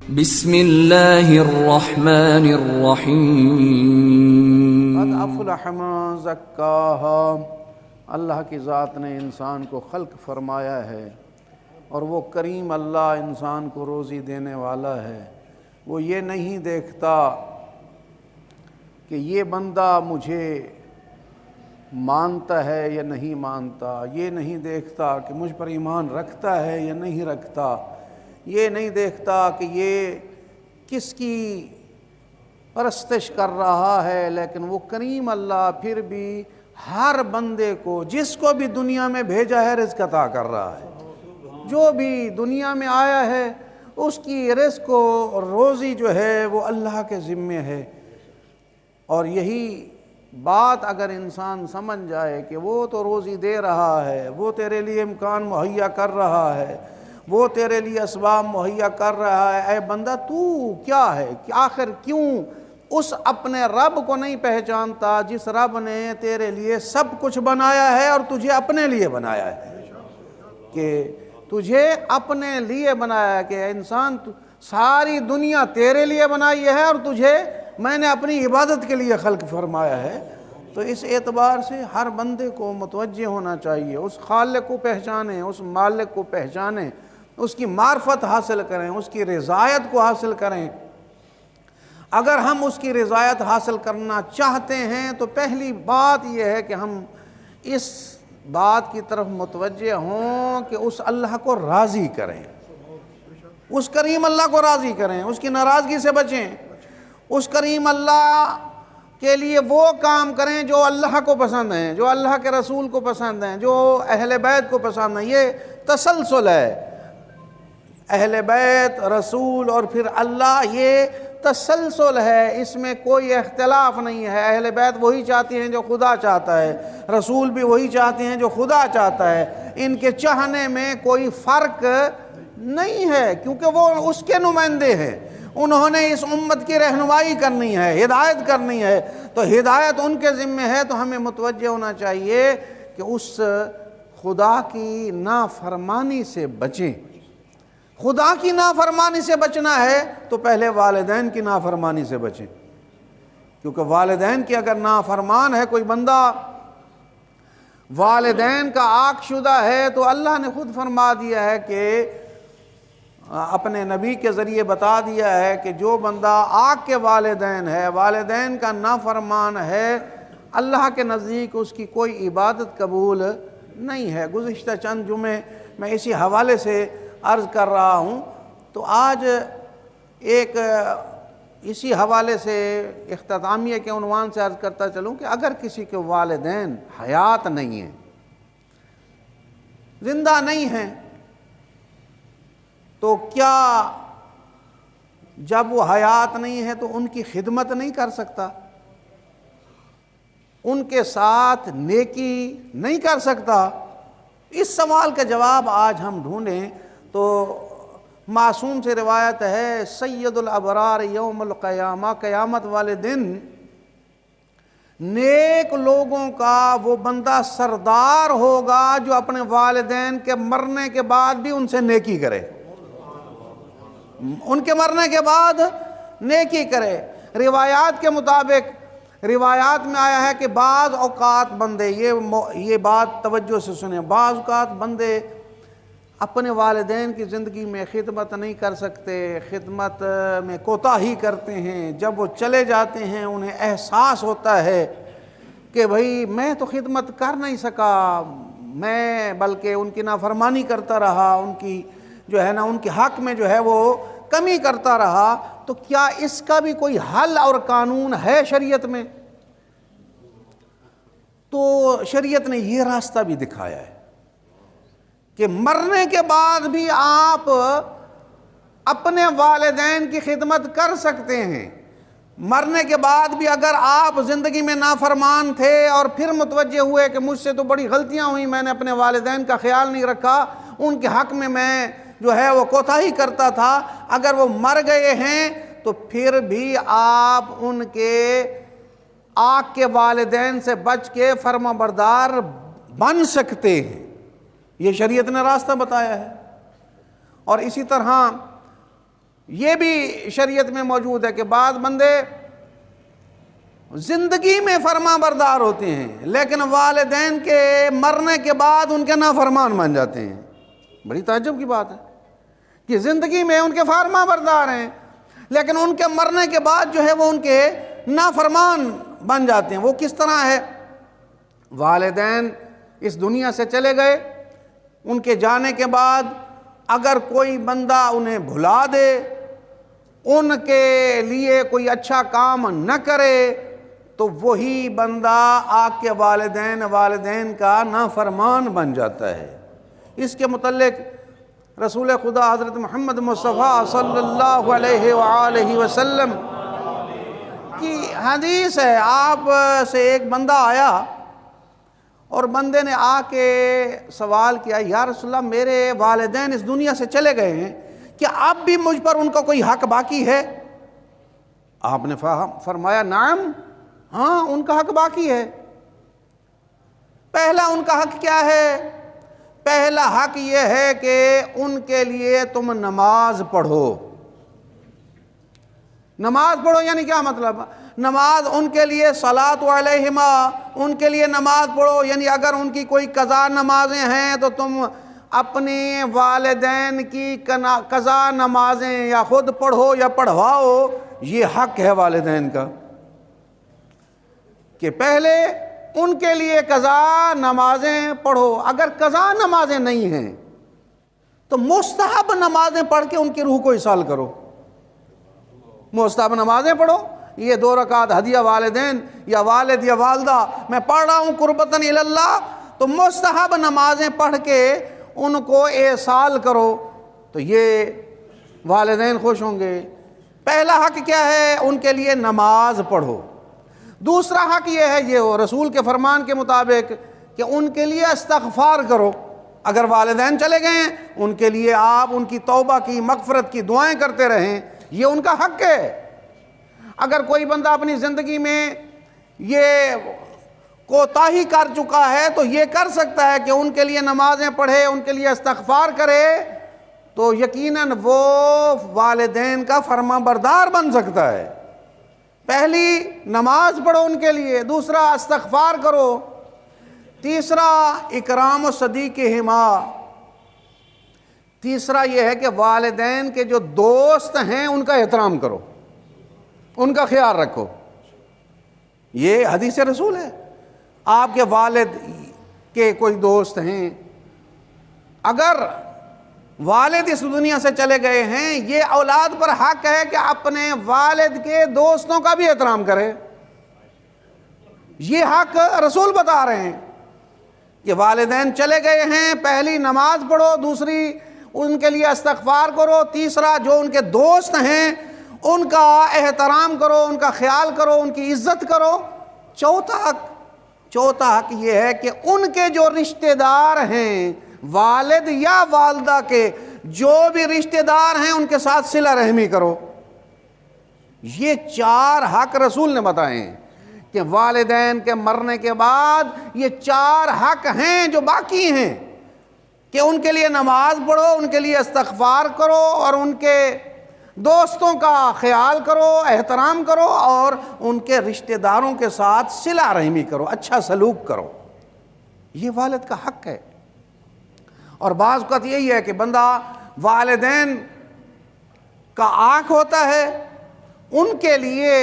بسم اللہ الرحمن الرحیم۔ قد افلح من زکاہا، اللہ کی ذات نے انسان کو خلق فرمایا ہے اور وہ کریم اللہ انسان کو روزی دینے والا ہے۔ وہ یہ نہیں دیکھتا کہ یہ بندہ مجھے مانتا ہے یا نہیں مانتا، یہ نہیں دیکھتا کہ مجھ پر ایمان رکھتا ہے یا نہیں رکھتا، یہ نہیں دیکھتا کہ یہ کس کی پرستش کر رہا ہے، لیکن وہ کریم اللہ پھر بھی ہر بندے کو جس کو بھی دنیا میں بھیجا ہے رزق عطا کر رہا ہے۔ جو بھی دنیا میں آیا ہے اس کی رزق و روزی جو ہے وہ اللہ کے ذمے ہے۔ اور یہی بات اگر انسان سمجھ جائے کہ وہ تو روزی دے رہا ہے، وہ تیرے لیے امکان مہیا کر رہا ہے، وہ تیرے لیے اسباب مہیا کر رہا ہے، اے بندہ تو کیا ہے کہ آخر کیوں اس اپنے رب کو نہیں پہچانتا جس رب نے تیرے لیے سب کچھ بنایا ہے اور تجھے اپنے لیے بنایا ہے، کہ تجھے اپنے لیے بنایا ہے، کہ انسان ساری دنیا تیرے لیے بنائی ہے اور تجھے میں نے اپنی عبادت کے لیے خلق فرمایا ہے۔ تو اس اعتبار سے ہر بندے کو متوجہ ہونا چاہیے، اس خالق کو پہچانیں، اس مالک کو پہچانیں، اس کی معرفت حاصل کریں، اس کی رضایت کو حاصل کریں۔ اگر ہم اس کی رضایت حاصل کرنا چاہتے ہیں تو پہلی بات یہ ہے کہ ہم اس بات کی طرف متوجہ ہوں کہ اس اللہ کو راضی کریں، اس کریم اللہ کو راضی کریں، اس کی ناراضگی سے بچیں، اس کریم اللہ کے لیے وہ کام کریں جو اللہ کو پسند ہیں، جو اللہ کے رسول کو پسند ہیں، جو اہل بیت کو پسند ہیں۔ یہ تسلسل ہے، اہل بیت، رسول اور پھر اللہ، یہ تسلسل ہے، اس میں کوئی اختلاف نہیں ہے۔ اہل بیت وہی چاہتی ہیں جو خدا چاہتا ہے، رسول بھی وہی چاہتے ہیں جو خدا چاہتا ہے، ان کے چاہنے میں کوئی فرق نہیں ہے، کیونکہ وہ اس کے نمائندے ہیں، انہوں نے اس امت کی رہنمائی کرنی ہے، ہدایت کرنی ہے، تو ہدایت ان کے ذمہ ہے۔ تو ہمیں متوجہ ہونا چاہیے کہ اس خدا کی نافرمانی سے بچیں۔ خدا کی نافرمانی سے بچنا ہے تو پہلے والدین کی نافرمانی سے بچیں، کیونکہ والدین کی اگر نافرمان ہے کوئی بندہ، والدین کا عاق شدہ ہے، تو اللہ نے خود فرما دیا ہے کہ اپنے نبی کے ذریعے بتا دیا ہے کہ جو بندہ عاق کے والدین ہے، والدین کا نافرمان ہے، اللہ کے نزدیک اس کی کوئی عبادت قبول نہیں ہے۔ گزشتہ چند جمعے میں اسی حوالے سے عرض کر رہا ہوں، تو آج ایک اسی حوالے سے اختتامیہ کے عنوان سے عرض کرتا چلوں کہ اگر کسی کے والدین حیات نہیں ہیں، زندہ نہیں ہیں، تو کیا جب وہ حیات نہیں ہے تو ان کی خدمت نہیں کر سکتا، ان کے ساتھ نیکی نہیں کر سکتا؟ اس سوال کا جواب آج ہم ڈھونڈیں تو معصوم سے روایت ہے، سید الابرار یوم القیامہ، قیامت والے دن نیک لوگوں کا وہ بندہ سردار ہوگا جو اپنے والدین کے مرنے کے بعد بھی ان سے نیکی کرے، ان کے مرنے کے بعد نیکی کرے۔ روایات کے مطابق، روایات میں آیا ہے کہ بعض اوقات بندے، یہ بات توجہ سے سنیں، بعض اوقات بندے اپنے والدین کی زندگی میں خدمت نہیں کر سکتے، خدمت میں کوتاہی کرتے ہیں، جب وہ چلے جاتے ہیں انہیں احساس ہوتا ہے کہ بھئی میں تو خدمت کر نہیں سکا، میں بلکہ ان کی نافرمانی کرتا رہا، ان کی جو ہے نا ان کے حق میں جو ہے وہ کمی کرتا رہا۔ تو کیا اس کا بھی کوئی حل اور قانون ہے شریعت میں؟ تو شریعت نے یہ راستہ بھی دکھایا ہے کہ مرنے کے بعد بھی آپ اپنے والدین کی خدمت کر سکتے ہیں۔ مرنے کے بعد بھی اگر آپ زندگی میں نافرمان تھے اور پھر متوجہ ہوئے کہ مجھ سے تو بڑی غلطیاں ہوئیں، میں نے اپنے والدین کا خیال نہیں رکھا، ان کے حق میں جو ہے وہ کوتاہی کرتا تھا، اگر وہ مر گئے ہیں تو پھر بھی آپ ان کے عاق کے والدین سے بچ کے فرما بردار بن سکتے ہیں۔ یہ شریعت نے راستہ بتایا ہے۔ اور اسی طرح یہ بھی شریعت میں موجود ہے کہ بعض بندے زندگی میں فرما بردار ہوتے ہیں لیکن والدین کے مرنے کے بعد ان کے نافرمان بن جاتے ہیں۔ بڑی تعجب کی بات ہے کہ زندگی میں ان کے فرما بردار ہیں لیکن ان کے مرنے کے بعد جو ہے وہ ان کے نافرمان بن جاتے ہیں۔ وہ کس طرح ہے؟ والدین اس دنیا سے چلے گئے، ان کے جانے کے بعد اگر کوئی بندہ انہیں بھلا دے، ان کے لیے کوئی اچھا کام نہ کرے، تو وہی بندہ آپ کے والدین کا نافرمان بن جاتا ہے۔ اس کے متعلق رسول خدا حضرت محمد مصطفیٰ صلی اللہ علیہ وآلہ وسلم کی حدیث ہے۔ آپ سے ایک بندہ آیا اور بندے نے آ کے سوال کیا، یا رسول اللہ میرے والدین اس دنیا سے چلے گئے ہیں، کیا اب بھی مجھ پر ان کا کوئی حق باقی ہے؟ آپ نے فرمایا نعم، ہاں ان کا حق باقی ہے۔ پہلا ان کا حق کیا ہے؟ پہلا حق یہ ہے کہ ان کے لیے تم نماز پڑھو۔ نماز پڑھو یعنی کیا مطلب؟ نماز ان کے لیے صلاۃ علیہما، ان کے لیے نماز پڑھو، یعنی اگر ان کی کوئی قضا نمازیں ہیں تو تم اپنے والدین کی قضا نمازیں یا خود پڑھو یا پڑھواؤ۔ یہ حق ہے والدین کا کہ پہلے ان کے لیے قضا نمازیں پڑھو۔ اگر قضا نمازیں نہیں ہیں تو مستحب نمازیں پڑھ کے ان کی روح کو ایصال کرو۔ مستحب نمازیں پڑھو، یہ 2 رکعت ہدیہ والدین یا والد یا والدہ میں پڑھ رہا ہوں قربتاً الی اللہ، تو مستحب نمازیں پڑھ کے ان کو ایصال کرو، تو یہ والدین خوش ہوں گے۔ پہلا حق کیا ہے؟ ان کے لیے نماز پڑھو۔ دوسرا حق یہ ہے، یہ رسول کے فرمان کے مطابق، کہ ان کے لیے استغفار کرو۔ اگر والدین چلے گئے ہیں ان کے لیے آپ ان کی توبہ کی، مغفرت کی دعائیں کرتے رہیں، یہ ان کا حق ہے۔ اگر کوئی بندہ اپنی زندگی میں یہ کوتاہی کر چکا ہے تو یہ کر سکتا ہے کہ ان کے لیے نمازیں پڑھے، ان کے لیے استغفار کرے، تو یقیناً وہ والدین کا فرما بردار بن سکتا ہے۔ پہلی نماز پڑھو ان کے لیے، دوسرا استغفار کرو، تیسرا اکرام و صدیقہما، تیسرا یہ ہے کہ والدین کے جو دوست ہیں ان کا احترام کرو، ان کا خیال رکھو۔ یہ حدیث رسول ہے۔ آپ کے والد کے کوئی دوست ہیں، اگر والد اس دنیا سے چلے گئے ہیں، یہ اولاد پر حق ہے کہ اپنے والد کے دوستوں کا بھی احترام کرے۔ یہ حق رسول بتا رہے ہیں کہ والدین چلے گئے ہیں، پہلی نماز پڑھو، دوسری ان کے لیے استغفار کرو، تیسرا جو ان کے دوست ہیں ان کا احترام کرو، ان کا خیال کرو، ان کی عزت کرو۔ چوتھا حق یہ ہے کہ ان کے جو رشتہ دار ہیں، والد یا والدہ کے جو بھی رشتہ دار ہیں، ان کے ساتھ صلہ رحمی کرو۔ یہ 4 حق رسول نے بتائے ہیں کہ والدین کے مرنے کے بعد یہ 4 حق ہیں جو باقی ہیں، کہ ان کے لیے نماز پڑھو، ان کے لیے استغفار کرو، اور ان کے دوستوں کا خیال کرو، احترام کرو، اور ان کے رشتہ داروں کے ساتھ صلہ رحمی کرو، اچھا سلوک کرو۔ یہ والد کا حق ہے۔ اور بعض اوقات یہی ہے کہ بندہ والدین کا آنکھ ہوتا ہے، ان کے لیے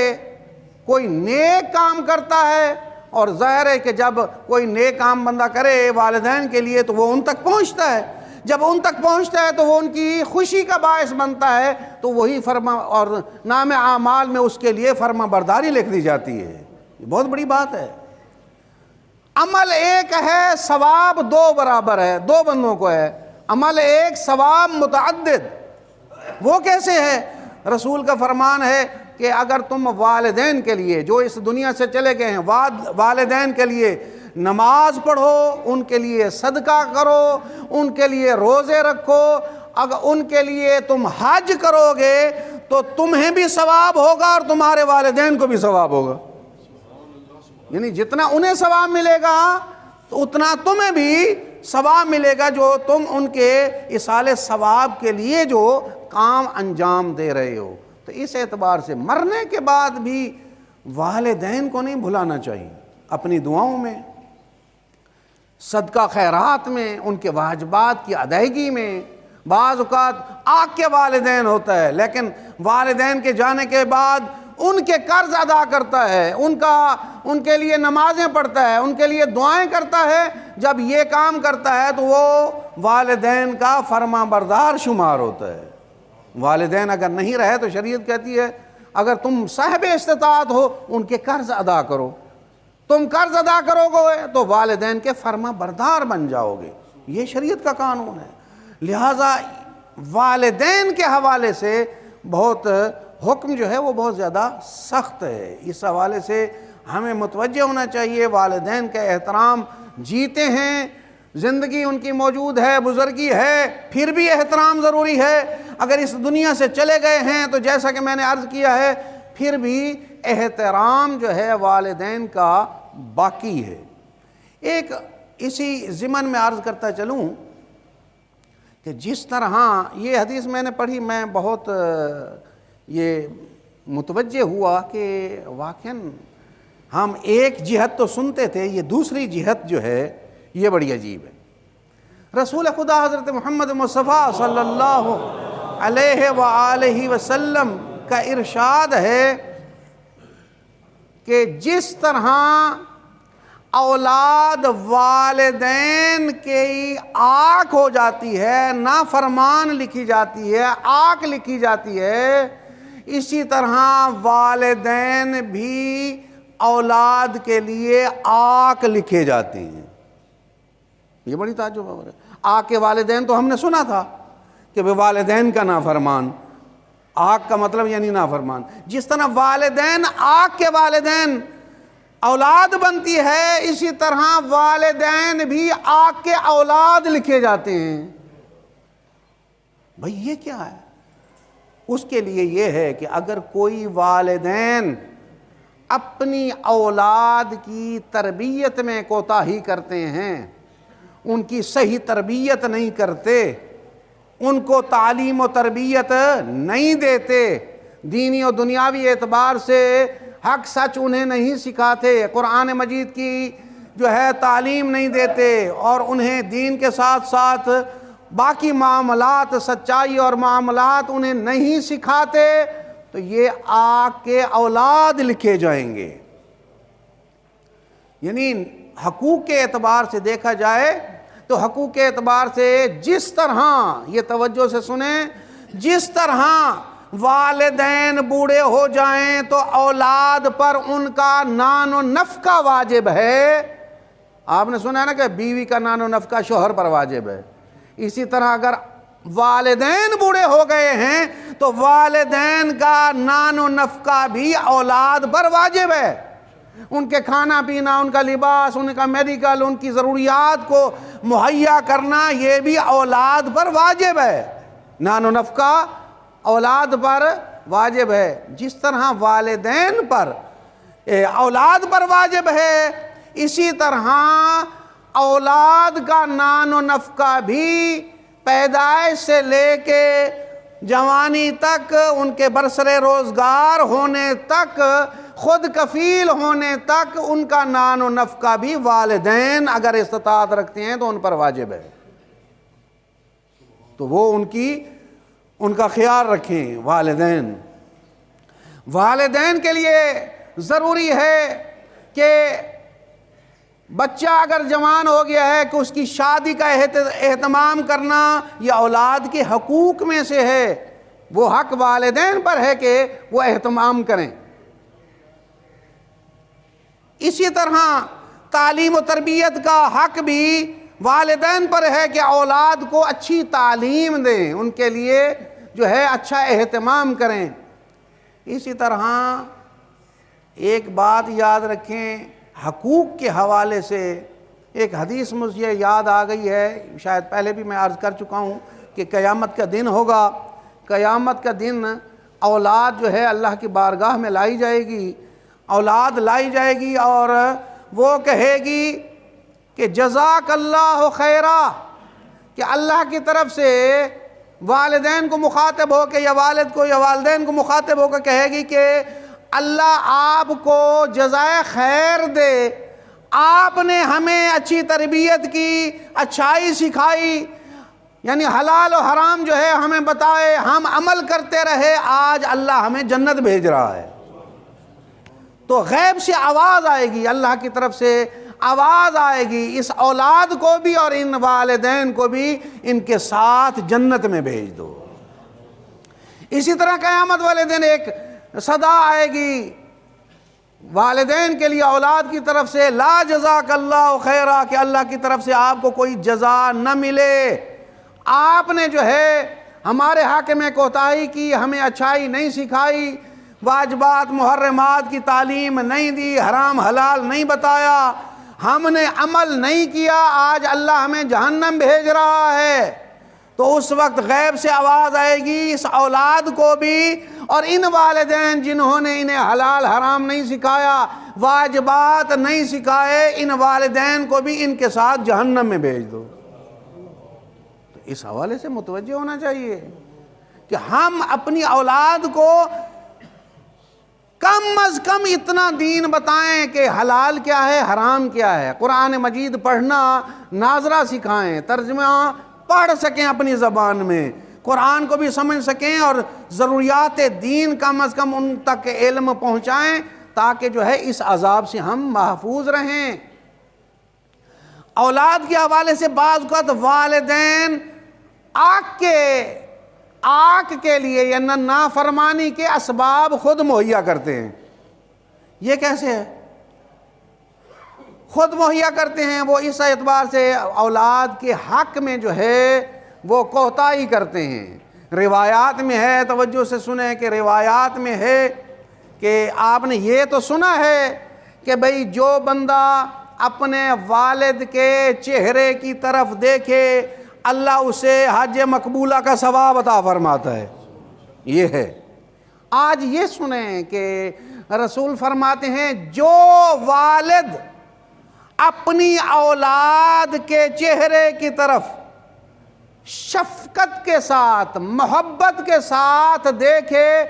کوئی نیک کام کرتا ہے، اور ظاہر ہے کہ جب کوئی نیک کام بندہ کرے والدین کے لیے تو وہ ان تک پہنچتا ہے، جب ان تک پہنچتا ہے تو وہ ان کی خوشی کا باعث بنتا ہے، تو وہی اور نام اعمال میں اس کے لیے فرما برداری لکھ دی جاتی ہے۔ یہ بہت بڑی بات ہے۔ عمل ایک ہے، ثواب 2 برابر ہے، 2 بندوں کو ہے۔ عمل ایک، ثواب متعدد۔ وہ کیسے ہے؟ رسول کا فرمان ہے کہ اگر تم والدین کے لیے جو اس دنیا سے چلے گئے ہیں، والدین کے لیے نماز پڑھو، ان کے لیے صدقہ کرو، ان کے لیے روزے رکھو، اگر ان کے لیے تم حج کرو گے تو تمہیں بھی ثواب ہوگا اور تمہارے والدین کو بھی ثواب ہوگا۔ یعنی جتنا انہیں ثواب ملے گا تو اتنا تمہیں بھی ثواب ملے گا جو تم ان کے ایصال ثواب کے لیے جو کام انجام دے رہے ہو۔ تو اس اعتبار سے مرنے کے بعد بھی والدین کو نہیں بھلانا چاہیے، اپنی دعاؤں میں، صدقہ خیرات میں، ان کے واجبات کی ادائیگی میں۔ بعض اوقات آگ کے والدین ہوتا ہے لیکن والدین کے جانے کے بعد ان کے قرض ادا کرتا ہے، ان کے لیے نمازیں پڑھتا ہے، ان کے لیے دعائیں کرتا ہے۔ جب یہ کام کرتا ہے تو وہ والدین کا فرما بردار شمار ہوتا ہے۔ والدین اگر نہیں رہے تو شریعت کہتی ہے اگر تم صاحب استطاعت ہو ان کے قرض ادا کرو، تم قرض ادا کرو گے تو والدین کے فرما بردار بن جاؤ گے، یہ شریعت کا قانون ہے۔ لہٰذا والدین کے حوالے سے بہت حکم جو ہے وہ بہت زیادہ سخت ہے، اس حوالے سے ہمیں متوجہ ہونا چاہیے۔ والدین کا احترام جیتے ہیں، زندگی ان کی موجود ہے، بزرگی ہے، پھر بھی احترام ضروری ہے۔ اگر اس دنیا سے چلے گئے ہیں تو جیسا کہ میں نے عرض کیا ہے پھر بھی احترام جو ہے والدین کا باقی ہے۔ ایک اسی ضمن میں عرض کرتا چلوں کہ جس طرح یہ حدیث میں نے پڑھی، میں بہت یہ متوجہ ہوا کہ واقعاً ہم ایک جہت تو سنتے تھے، یہ دوسری جہت جو ہے یہ بڑی عجیب ہے۔ رسول خدا حضرت محمد مصطفیٰ صلی اللہ علیہ وآلہ وسلم کا ارشاد ہے کہ جس طرح اولاد والدین کی آنکھ ہو جاتی ہے، نافرمان لکھی جاتی ہے، آنکھ لکھی جاتی ہے، اسی طرح والدین بھی اولاد کے لیے آنکھ لکھے جاتے ہیں۔ یہ بڑی تعجب ہے۔ آنکھ کے والدین تو ہم نے سنا تھا کہ والدین کا نافرمان، آنکھ کا مطلب یعنی نافرمان۔ جس طرح والدین آنکھ کے والدین اولاد بنتی ہے، اسی طرح والدین بھی آنکھ کے اولاد لکھے جاتے ہیں۔ بھئی یہ کیا ہے؟ اس کے لیے یہ ہے کہ اگر کوئی والدین اپنی اولاد کی تربیت میں کوتاہی کرتے ہیں، ان کی صحیح تربیت نہیں کرتے، ان کو تعلیم و تربیت نہیں دیتے، دینی و دنیاوی اعتبار سے حق سچ انہیں نہیں سکھاتے، قرآن مجید کی جو ہے تعلیم نہیں دیتے، اور انہیں دین کے ساتھ ساتھ باقی معاملات، سچائی اور معاملات انہیں نہیں سکھاتے، تو یہ آنکھ کے اولاد لکھے جائیں گے۔ یعنی حقوق کے اعتبار سے دیکھا جائے تو حقوق کے اعتبار سے جس طرح، یہ توجہ سے سنیں، جس طرح والدین بوڑھے ہو جائیں تو اولاد پر ان کا نان و نفقہ واجب ہے۔ آپ نے سنا ہے نا کہ بیوی کا نان و نفقہ شوہر پر واجب ہے، اسی طرح اگر والدین بوڑھے ہو گئے ہیں تو والدین کا نان و نفقہ بھی اولاد پر واجب ہے۔ ان کے کھانا پینا، ان کا لباس، ان کا میڈیکل، ان کی ضروریات کو مہیا کرنا، یہ بھی اولاد پر واجب ہے۔ نان و نفقہ اولاد پر واجب ہے۔ جس طرح والدین پر اولاد پر واجب ہے، اسی طرح اولاد کا نان و نفقہ بھی پیدائش سے لے کے جوانی تک، ان کے برسر روزگار ہونے تک، خود کفیل ہونے تک، ان کا نان و نفقہ بھی والدین اگر استطاعت رکھتے ہیں تو ان پر واجب ہے۔ تو وہ ان کا خیال رکھیں۔ والدین کے لیے ضروری ہے کہ بچہ اگر جوان ہو گیا ہے کہ اس کی شادی کا اہتمام کرنا یہ اولاد کے حقوق میں سے ہے، وہ حق والدین پر ہے کہ وہ اہتمام کریں۔ اسی طرح تعلیم و تربیت کا حق بھی والدین پر ہے کہ اولاد کو اچھی تعلیم دیں، ان کے لیے جو ہے اچھا اہتمام کریں۔ اسی طرح ایک بات یاد رکھیں، حقوق کے حوالے سے ایک حدیث مجھے یاد آ گئی ہے، شاید پہلے بھی میں عرض کر چکا ہوں کہ قیامت کا دن ہوگا۔ قیامت کا دن اولاد جو ہے اللہ کی بارگاہ میں لائی جائے گی، اولاد لائی جائے گی اور وہ کہے گی کہ جزاک اللہ خیرا، کہ اللہ کی طرف سے والدین کو مخاطب ہو کے یا والد کو یا والدین کو مخاطب ہو کے کہے گی کہ اللہ آپ کو جزائے خیر دے، آپ نے ہمیں اچھی تربیت کی، اچھائی سکھائی، یعنی حلال و حرام جو ہے ہمیں بتائے، ہم عمل کرتے رہے، آج اللہ ہمیں جنت بھیج رہا ہے۔ تو غیب سے آواز آئے گی، اللہ کی طرف سے آواز آئے گی، اس اولاد کو بھی اور ان والدین کو بھی ان کے ساتھ جنت میں بھیج دو۔ اسی طرح قیامت والے دن ایک صدا آئے گی والدین کے لیے اولاد کی طرف سے، لا جزاک اللہ خیرا، کہ اللہ کی طرف سے آپ کو کوئی جزا نہ ملے، آپ نے جو ہے ہمارے حق میں کوتاہی کی، ہمیں اچھائی نہیں سکھائی، واجبات محرمات کی تعلیم نہیں دی، حرام حلال نہیں بتایا، ہم نے عمل نہیں کیا، آج اللہ ہمیں جہنم بھیج رہا ہے۔ تو اس وقت غیب سے آواز آئے گی اس اولاد کو بھی اور ان والدین جنہوں نے انہیں حلال حرام نہیں سکھایا، واجبات نہیں سکھائے، ان والدین کو بھی ان کے ساتھ جہنم میں بھیج دو۔ تو اس حوالے سے متوجہ ہونا چاہیے کہ ہم اپنی اولاد کو کم از کم اتنا دین بتائیں کہ حلال کیا ہے، حرام کیا ہے، قرآن مجید پڑھنا ناظرہ سکھائیں، ترجمہ پڑھ سکیں اپنی زبان میں، قرآن کو بھی سمجھ سکیں اور ضروریات دین کم از کم ان تک علم پہنچائیں تاکہ جو ہے اس عذاب سے ہم محفوظ رہیں۔ اولاد کے حوالے سے بعض اوقات والدین آگ کے لیے یا نافرمانی کے اسباب خود مہیا کرتے ہیں۔ یہ کیسے ہے؟ خود مہیا کرتے ہیں، وہ اس اعتبار سے اولاد کے حق میں جو ہے وہ کوتاہی کرتے ہیں۔ روایات میں ہے، توجہ سے سنیں کہ روایات میں ہے کہ آپ نے یہ تو سنا ہے کہ بھئی جو بندہ اپنے والد کے چہرے کی طرف دیکھے اللہ اسے حج مقبولہ کا ثواب عطا فرماتا ہے، یہ ہے۔ آج یہ سنیں کہ رسول فرماتے ہیں جو والد اپنی اولاد کے چہرے کی طرف شفقت کے ساتھ محبت کے ساتھ دیکھے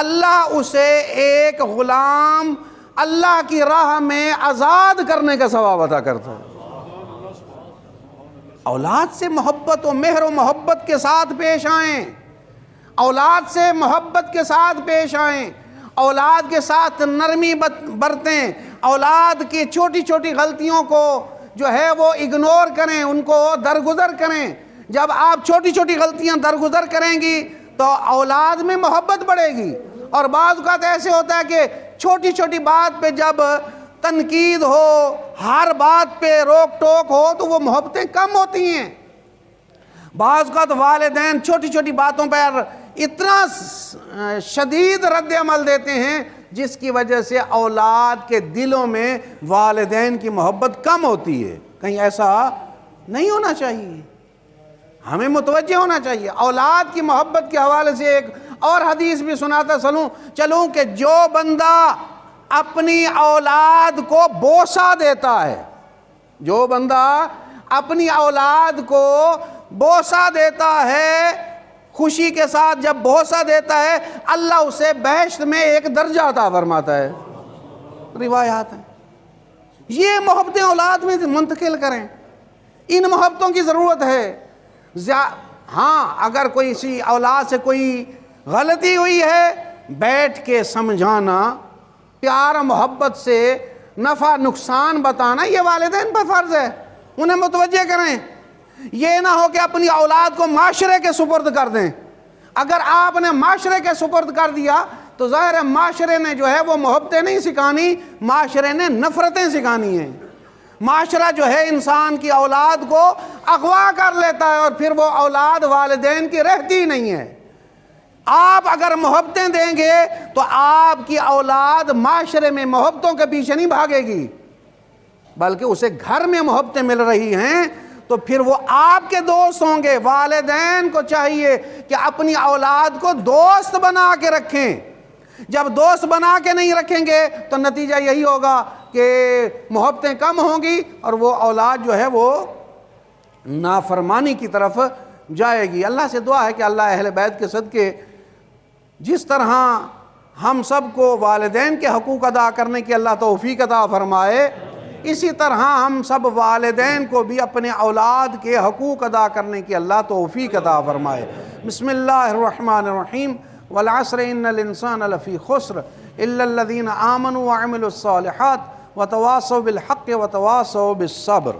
اللہ اسے ایک غلام اللہ کی راہ میں آزاد کرنے کا ثواب عطا کرتا ہے۔ اولاد سے محبت و مہر و محبت کے ساتھ پیش آئیں، اولاد سے محبت کے ساتھ پیش آئیں، اولاد کے ساتھ نرمی برتیں، اولاد کی چھوٹی چھوٹی غلطیوں کو جو ہے وہ اگنور کریں، ان کو درگزر کریں۔ جب آپ چھوٹی چھوٹی غلطیاں درگزر کریں گی تو اولاد میں محبت بڑھے گی۔ اور بعض اوقات ایسے ہوتا ہے کہ چھوٹی چھوٹی بات پہ جب تنقید ہو، ہر بات پہ روک ٹوک ہو تو وہ محبتیں کم ہوتی ہیں۔ بعض اوقات والدین چھوٹی چھوٹی باتوں پر اتنا شدید رد عمل دیتے ہیں جس کی وجہ سے اولاد کے دلوں میں والدین کی محبت کم ہوتی ہے۔ کہیں ایسا نہیں ہونا چاہیے، ہمیں متوجہ ہونا چاہیے۔ اولاد کی محبت کے حوالے سے ایک اور حدیث بھی سناتا چلوں کہ جو بندہ اپنی اولاد کو بوسہ دیتا ہے، جو بندہ اپنی اولاد کو بوسہ دیتا ہے، خوشی کے ساتھ جب بوسہ دیتا ہے اللہ اسے بہشت میں ایک درجہ عطا فرماتا ہے۔ روایات ہیں، یہ محبتیں اولاد میں منتقل کریں، ان محبتوں کی ضرورت ہے۔ ہاں اگر کوئی اسی اولاد سے کوئی غلطی ہوئی ہے بیٹھ کے سمجھانا، پیار و محبت سے نفع نقصان بتانا، یہ والدین پر فرض ہے، انہیں متوجہ کریں۔ یہ نہ ہو کہ اپنی اولاد کو معاشرے کے سپرد کر دیں۔ اگر آپ نے معاشرے کے سپرد کر دیا تو ظاہر ہے معاشرے نے جو ہے وہ محبتیں نہیں سکھانی، معاشرے نے نفرتیں سکھانی ہیں۔ معاشرہ جو ہے انسان کی اولاد کو اغوا کر لیتا ہے اور پھر وہ اولاد والدین کی رہتی نہیں ہے۔ آپ اگر محبتیں دیں گے تو آپ کی اولاد معاشرے میں محبتوں کے پیچھے نہیں بھاگے گی، بلکہ اسے گھر میں محبتیں مل رہی ہیں تو پھر وہ آپ کے دوست ہوں گے۔ والدین کو چاہیے کہ اپنی اولاد کو دوست بنا کے رکھیں، جب دوست بنا کے نہیں رکھیں گے تو نتیجہ یہی ہوگا کہ محبتیں کم ہوں گی اور وہ اولاد جو ہے وہ نافرمانی کی طرف جائے گی۔ اللہ سے دعا ہے کہ اللہ اہل بیت کے صدقے جس طرح ہم سب کو والدین کے حقوق ادا کرنے کی اللہ توفیق عطا فرمائے، اسی طرح ہم سب والدین کو بھی اپنے اولاد کے حقوق ادا کرنے کی اللہ توفیق عطا فرمائے۔ بسم اللہ الرحمن الرحیم والعصر ان الانسان لفی خسر الا الذین آمنوا وعملوا الصالحات وتواصوا بالحق وتواصوا بالصبر۔